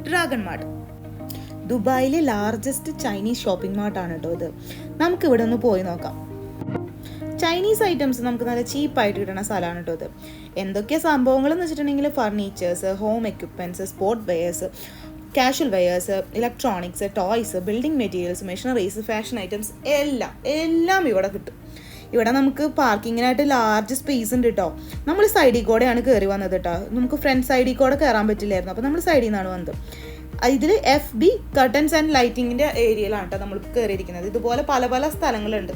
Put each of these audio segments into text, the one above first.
Dragon mart. ദുബായിലെ largest Chinese shopping മാർട്ടാണ് കേട്ടോ ഇത്. നമുക്കിവിടെ ഒന്ന് പോയി നോക്കാം. ചൈനീസ് ഐറ്റംസ് നമുക്ക് നല്ല ചീപ്പായിട്ട് കിട്ടുന്ന സ്ഥലമാണ് കേട്ടോ ഇത്. എന്തൊക്കെയാണ് സംഭവങ്ങൾ എന്ന് വെച്ചിട്ടുണ്ടെങ്കിൽ furnitures, home equipments, sport wears, casual wears, electronics, toys, building materials, machineries, fashion items എല്ലാം ഇവിടെ കിട്ടും. ഇവിടെ നമുക്ക് പാർക്കിങ്ങിനായിട്ട് ലാർജ് സ്പേസ് ഉണ്ട് കേട്ടോ. നമ്മൾ സൈഡിൽ കൂടെയാണ് കയറി വന്നത് കേട്ടോ. നമുക്ക് ഫ്രണ്ട് സൈഡിൽ കൂടെ കയറാൻ പറ്റില്ലായിരുന്നു, അപ്പോൾ നമ്മൾ സൈഡിൽ നിന്നാണ് വന്നത്. ഇതിൽ FB കർട്ടൻസ് ആൻഡ് ലൈറ്റിങ്ങിൻ്റെ ഏരിയയിലാണ് കേട്ടോ നമ്മൾ കയറിയിരിക്കുന്നത്. ഇതുപോലെ പല പല സ്ഥലങ്ങളുണ്ട്.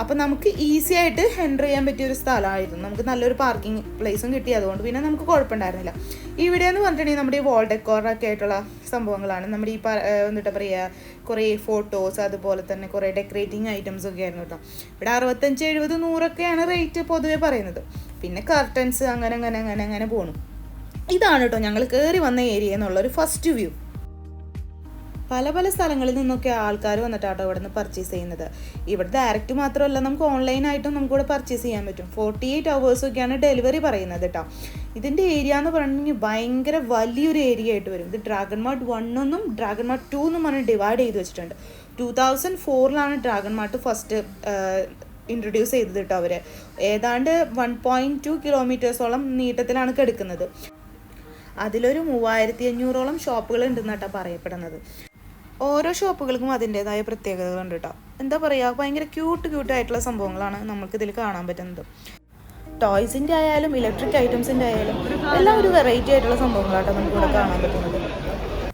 അപ്പോൾ നമുക്ക് ഈസി ആയിട്ട് എൻ്റർ ചെയ്യാൻ പറ്റിയ ഒരു സ്ഥലമായിരുന്നു. നമുക്ക് നല്ലൊരു പാർക്കിംഗ് പ്ലേസും കിട്ടി. അതുകൊണ്ട് പിന്നെ നമുക്ക് കുഴപ്പമുണ്ടായിരുന്നില്ല. ഇവിടെ എന്ന് പറഞ്ഞിട്ടുണ്ടെങ്കിൽ നമ്മുടെ ഈ വാൾ ഡെക്കോറൊക്കെ ആയിട്ടുള്ള സംഭവങ്ങളാണ്. നമ്മുടെ ഈ എന്നിട്ട് പറയുക കുറേ ഫോട്ടോസ്, അതുപോലെ തന്നെ കുറേ ഡെക്കറേറ്റിംഗ് ഐറ്റംസ് ഒക്കെ ആയിരുന്നു കേട്ടോ. ഇവിടെ 65, 70, 100ഒക്കെയാണ് റേറ്റ് പൊതുവെ പറയുന്നത്. പിന്നെ കർട്ടൻസ് അങ്ങനെ പോകണം. ഇതാണ് കേട്ടോ ഞങ്ങൾ കയറി വന്ന ഏരിയ എന്നുള്ളൊരു ഫസ്റ്റ് വ്യൂ. പല പല സ്ഥലങ്ങളിൽ നിന്നൊക്കെ ആൾക്കാർ വന്നിട്ടാട്ടോ ഇവിടെ നിന്ന് പർച്ചേസ് ചെയ്യുന്നത്. ഇവിടെ ഡയറക്റ്റ് മാത്രമല്ല, നമുക്ക് ഓൺലൈനായിട്ടും നമുക്കിവിടെ പർച്ചേസ് ചെയ്യാൻ പറ്റും. 48 hours ഡെലിവറി പറയുന്നത് കേട്ടോ. ഇതിൻ്റെ ഏരിയ എന്ന് പറഞ്ഞിട്ടുണ്ടെങ്കിൽ ഭയങ്കര വലിയൊരു ഏരിയ ആയിട്ട് വരും. ഇത് ഡ്രാഗൺ മാർട്ട് 1 എന്നും ഡ്രാഗൺ മാർട്ട് 2 എന്നും പറഞ്ഞ് ഡിവൈഡ് ചെയ്ത് വെച്ചിട്ടുണ്ട്. 2004 ഡ്രാഗൺ മാർട്ട് ഫസ്റ്റ് ഇൻട്രൊഡ്യൂസ് ചെയ്തത് കേട്ടോ അവർ. ഏതാണ്ട് 1.2 kilometers നീട്ടത്തിലാണ് കിടക്കുന്നത്. അതിലൊരു 3500 ഷോപ്പുകൾ ഉണ്ടെന്ന് കേട്ടോ പറയപ്പെടുന്നത്. ഓരോ ഷോപ്പുകൾക്കും അതിൻ്റെതായ പ്രത്യേകതകളുണ്ട് കേട്ടോ. എന്താ പറയുക, ഭയങ്കര ക്യൂട്ടായിട്ടുള്ള സംഭവങ്ങളാണ് നമുക്കിതിൽ കാണാൻ പറ്റുന്നത്. ടോയ്സിൻ്റെ ആയാലും ഇലക്ട്രിക് ഐറ്റംസിൻ്റെ ആയാലും എല്ലാം ഒരു വെറൈറ്റി ആയിട്ടുള്ള സംഭവങ്ങളാട്ടോ നമുക്കിവിടെ കാണാൻ പറ്റുന്നത്.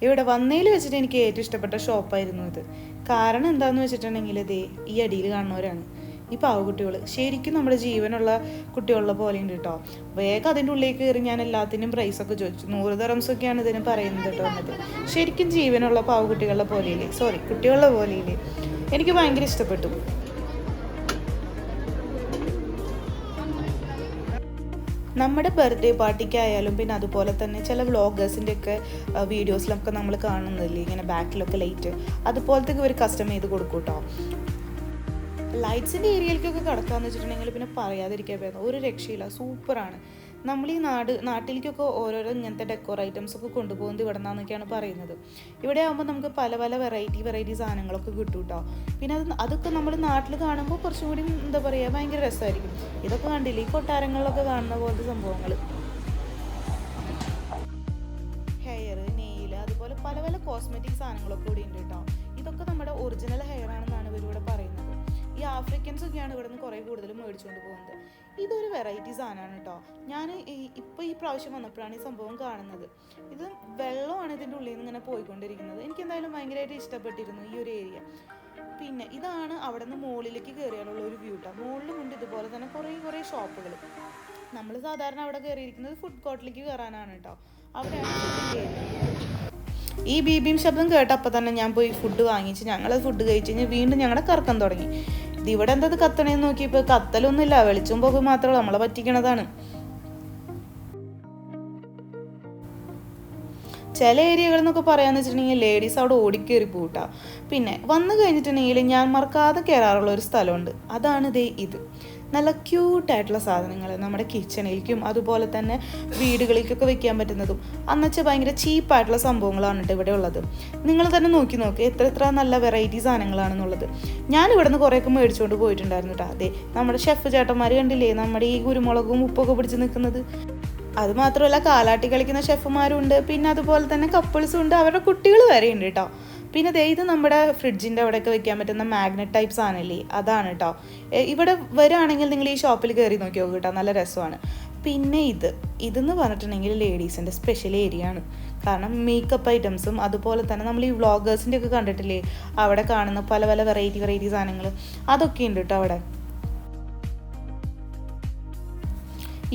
ഇവിടെ വന്നതിൽ വെച്ചിട്ട് എനിക്ക് ഏറ്റവും ഇഷ്ടപ്പെട്ട ഷോപ്പായിരുന്നു ഇത്. കാരണം എന്താണെന്ന് വെച്ചിട്ടുണ്ടെങ്കിൽ ഇതേ ഈ അടിയിൽ കാണുന്നവരാണ് ഈ പാവക്കുട്ടികൾ. ശരിക്കും നമ്മുടെ ജീവനുള്ള കുട്ടികളുടെ പോലെ ഉണ്ട് കേട്ടോ. വേഗം അതിൻ്റെ ഉള്ളിലേക്ക് കയറി ഞാൻ എല്ലാത്തിനും പ്രൈസൊക്കെ ചോദിച്ചു. 100 dirhams ഇതിന് പറയുന്നത് കേട്ടോ. വന്നത് ശരിക്കും ജീവനുള്ള പാവക്കുട്ടികളുടെ പോലെയില്ലേ, കുട്ടികളുടെ പോലെയില്ലേ. എനിക്ക് ഭയങ്കര ഇഷ്ടപ്പെട്ടു. നമ്മുടെ ബർത്ത്ഡേ പാർട്ടിക്കായാലും പിന്നെ അതുപോലെ തന്നെ ചില വ്ളോഗേഴ്സിൻ്റെ ഒക്കെ വീഡിയോസിലൊക്കെ നമ്മൾ കാണുന്നില്ലേ ഇങ്ങനെ ബാക്കിലൊക്കെ ലൈറ്റ്, അതുപോലത്തെ ഇവർ കസ്റ്റം ചെയ്ത് കൊടുക്കും കേട്ടോ. ലൈറ്റ്സിൻ്റെ ഏരിയയിലേക്കൊക്കെ കിടക്കാമെന്ന് വെച്ചിട്ടുണ്ടെങ്കിൽ പിന്നെ പറയാതിരിക്കാൻ പറ്റുന്ന ഒരു രക്ഷയില്ല, സൂപ്പറാണ്. നമ്മൾ ഈ നാട്ടിലേക്കൊക്കെ ഓരോരോ ഇങ്ങനത്തെ ഡെക്കോർ ഐറ്റംസ് ഒക്കെ കൊണ്ടുപോകുന്നത് ഇവിടെ നിന്നൊക്കെയാണ് പറയുന്നത്. ഇവിടെ ആകുമ്പോൾ നമുക്ക് പല പല വെറൈറ്റി സാധനങ്ങളൊക്കെ കിട്ടും കേട്ടോ. പിന്നെ അതൊക്കെ നമ്മൾ നാട്ടിൽ കാണുമ്പോൾ കുറച്ചും കൂടി എന്താ പറയുക ഭയങ്കര രസമായിരിക്കും. ഇതൊക്കെ കണ്ടില്ലേ ഈ കൊട്ടാരങ്ങളിലൊക്കെ കാണുന്ന പോലത്തെ സംഭവങ്ങൾ. ഹെയർ, നെയിൽ, അതുപോലെ പല പല കോസ്മെറ്റിക് സാധനങ്ങളൊക്കെ കൂടി ഉണ്ട് കേട്ടോ. ഇതൊക്കെ നമ്മുടെ ഒറിജിനൽ ഹെയർ ആണെന്നാണ് ഇവരിവിടെ പറയുന്നത്. ഈ ആഫ്രിക്കൻസ് ഒക്കെയാണ് ഇവിടെ നിന്ന് കുറേ കൂടുതലും മേടിച്ചുകൊണ്ട് പോകുന്നത്. ഇതൊരു വെറൈറ്റി സാധനമാണ് കേട്ടോ. ഞാൻ ഇപ്പോൾ ഈ പ്രാവശ്യം വന്നപ്പോഴാണ് ഈ സംഭവം കാണുന്നത്. ഇത് വെള്ളമാണ് ഇതിൻ്റെ ഉള്ളിൽ നിന്ന് ഇങ്ങനെ പോയിക്കൊണ്ടിരിക്കുന്നത്. എനിക്ക് എന്തായാലും ഭയങ്കരമായിട്ട് ഇഷ്ടപ്പെട്ടിരുന്നു ഈ ഒരു ഏരിയ. പിന്നെ ഇതാണ് അവിടെ നിന്ന് മുകളിലേക്ക് കയറിയാലുള്ള ഒരു വ്യൂ കേട്ടോ. മുകളിലുമുണ്ട് ഇതുപോലെ തന്നെ കുറേ ഷോപ്പുകൾ. നമ്മൾ സാധാരണ അവിടെ കയറിയിരിക്കുന്നത് ഫുഡ് കോർട്ടിലേക്ക് കയറാനാണ് കേട്ടോ. അവിടെയാണ് ഈ ബീബീം ശബ്ദം കേട്ടപ്പോൾ തന്നെ ഞാൻ പോയി ഫുഡ് വാങ്ങിച്ച് ഞങ്ങളത് ഫുഡ് കഴിച്ച് കഴിഞ്ഞ് വീണ്ടും ഞങ്ങളുടെ കറക്കം തുടങ്ങി. ഇവിടെ എന്തത് കത്തണേന്ന് നോക്കിയപ്പോൾ കത്തലൊന്നുമില്ല, വെളിച്ചം പോകും മാത്രമല്ല, നമ്മളെ പറ്റിക്കണതാണ്. ചില ഏരിയകൾ എന്നൊക്കെ പറയാന്ന് വെച്ചിട്ടുണ്ടെങ്കിൽ ലേഡീസ് അവിടെ ഓടിക്കേറി പോട്ടാ. പിന്നെ വന്നു കഴിഞ്ഞിട്ടുണ്ടെങ്കിൽ ഞാൻ മറക്കാതെ കയറാറുള്ള ഒരു സ്ഥലമുണ്ട്. അതാണ് ഇത്. നല്ല ക്യൂട്ടായിട്ടുള്ള സാധനങ്ങൾ നമ്മുടെ കിച്ചണിലേക്കും അതുപോലെ തന്നെ വീടുകളിലേക്കൊക്കെ വെക്കാൻ പറ്റുന്നതും അന്നച്ച ഭയങ്കര ചീപ്പായിട്ടുള്ള സംഭവങ്ങളാണ് കേട്ടോ ഇവിടെ ഉള്ളത്. നിങ്ങൾ തന്നെ നോക്കി എത്ര നല്ല വെറൈറ്റി സാധനങ്ങളാണെന്നുള്ളത്. ഞാൻ ഇവിടെ നിന്ന് കുറേയൊക്കെ മേടിച്ചുകൊണ്ട് പോയിട്ടുണ്ടായിരുന്നു കേട്ടോ. അതെ, നമ്മുടെ ഷെഫ് ചേട്ടന്മാർ കണ്ടില്ലേ നമ്മുടെ ഈ കുരുമുളകും ഉപ്പൊക്കെ പിടിച്ച് നിൽക്കുന്നത്. അതുമാത്രമല്ല കാലാട്ടി കളിക്കുന്ന ഷെഫുമാരും ഉണ്ട്, പിന്നെ അതുപോലെ തന്നെ കപ്പിൾസും ഉണ്ട്, അവരുടെ കുട്ടികൾ വരെ ഉണ്ട് കേട്ടോ. പിന്നെ ഇത് നമ്മുടെ ഫ്രിഡ്ജിൻ്റെ അവിടെയൊക്കെ വെക്കാൻ പറ്റുന്ന മാഗ്നറ്റ് ടൈപ്പ് സാധനമല്ലേ, അതാണ് കേട്ടോ. ഇവിടെ വരികയാണെങ്കിൽ നിങ്ങൾ ഈ ഷോപ്പിൽ കയറി നോക്കി നോക്കുക കേട്ടോ, നല്ല രസമാണ്. പിന്നെ ഇതെന്ന് പറഞ്ഞിട്ടുണ്ടെങ്കിൽ ലേഡീസിൻ്റെ സ്പെഷ്യൽ ഏരിയ ആണ്. കാരണം മേക്കപ്പ് ഐറ്റംസും അതുപോലെ തന്നെ നമ്മൾ ഈ വ്ളോഗേഴ്സിൻ്റെ ഒക്കെ കണ്ടിട്ടില്ലേ അവിടെ കാണുന്ന പല പല വെറൈറ്റി സാധനങ്ങൾ അതൊക്കെ ഉണ്ട് കേട്ടോ അവിടെ.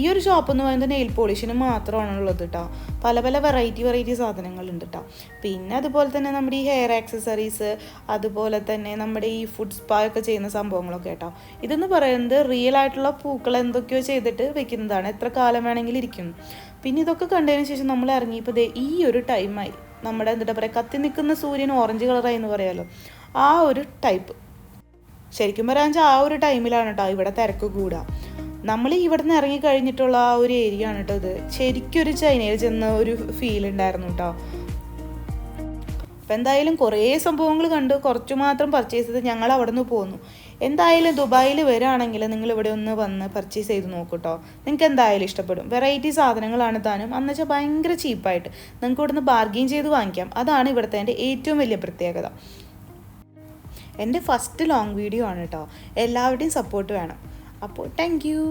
ഈ ഒരു ഷോപ്പ് എന്ന് പറയുന്നത് നെയിൽ പോളിഷിന് മാത്രമാണുള്ളത് കേട്ടോ. പല പല വെറൈറ്റി സാധനങ്ങളുണ്ട് കേട്ടോ. പിന്നെ അതുപോലെ തന്നെ നമ്മുടെ ഈ ഹെയർ ആക്സസറീസ്, അതുപോലെ തന്നെ നമ്മുടെ ഈ ഫുഡ് സ്പാ ഒക്കെ ചെയ്യുന്ന സംഭവങ്ങളൊക്കെ കേട്ടോ. ഇതെന്ന് പറയുന്നത് റിയൽ ആയിട്ടുള്ള പൂക്കൾ എന്തൊക്കെയോ ചെയ്തിട്ട് വെക്കുന്നതാണ്, എത്ര കാലം വേണമെങ്കിലും ഇരിക്കും. പിന്നെ ഇതൊക്കെ കണ്ടതിന് ശേഷം നമ്മൾ ഇറങ്ങിയപ്പോൾ ഈ ഒരു ടൈമായി നമ്മുടെ എന്താ പറയുക കത്തി നിൽക്കുന്ന സൂര്യൻ ഓറഞ്ച് കളറായി എന്ന് പറയാമല്ലോ, ആ ഒരു ടൈപ്പ്. ശരിക്കും പറയാമെന്ന് ആ ഒരു ടൈമിലാണ് കേട്ടോ ഇവിടെ തിരക്ക് കൂടുക. നമ്മൾ ഇവിടെ നിന്ന് ഇറങ്ങി കഴിഞ്ഞിട്ടുള്ള ആ ഒരു ഏരിയ ആണ് കേട്ടോ ഇത്. ശരിക്കും ഒരു ചൈനയിൽ ചെന്ന ഒരു ഫീൽ ഉണ്ടായിരുന്നു കേട്ടോ. അപ്പോൾ എന്തായാലും കുറേ സംഭവങ്ങൾ കണ്ട് കുറച്ച് മാത്രം പർച്ചേസ് ചെയ്ത് ഞങ്ങൾ അവിടെ നിന്ന് പോന്നു. എന്തായാലും ദുബായിൽ വരികയാണെങ്കിൽ നിങ്ങൾ ഇവിടെ ഒന്ന് വന്ന് പർച്ചേസ് ചെയ്ത് നോക്കൂട്ടോ. നിങ്ങൾക്ക് എന്തായാലും ഇഷ്ടപ്പെടും. വെറൈറ്റി സാധനങ്ങളാണ് താനും. അന്ന് വെച്ചാൽ ഭയങ്കര ചീപ്പായിട്ട് നിങ്ങൾക്ക് ഇവിടുന്ന് ബാർഗെയിൻ ചെയ്ത് വാങ്ങിക്കാം. അതാണ് ഇവിടുത്തെ എൻ്റെ ഏറ്റവും വലിയ പ്രത്യേകത. എൻ്റെ ഫസ്റ്റ് ലോങ് വീഡിയോ ആണ് കേട്ടോ. എല്ലാവരുടെയും സപ്പോർട്ട് വേണം. അപ്പോൾ താങ്ക് യു.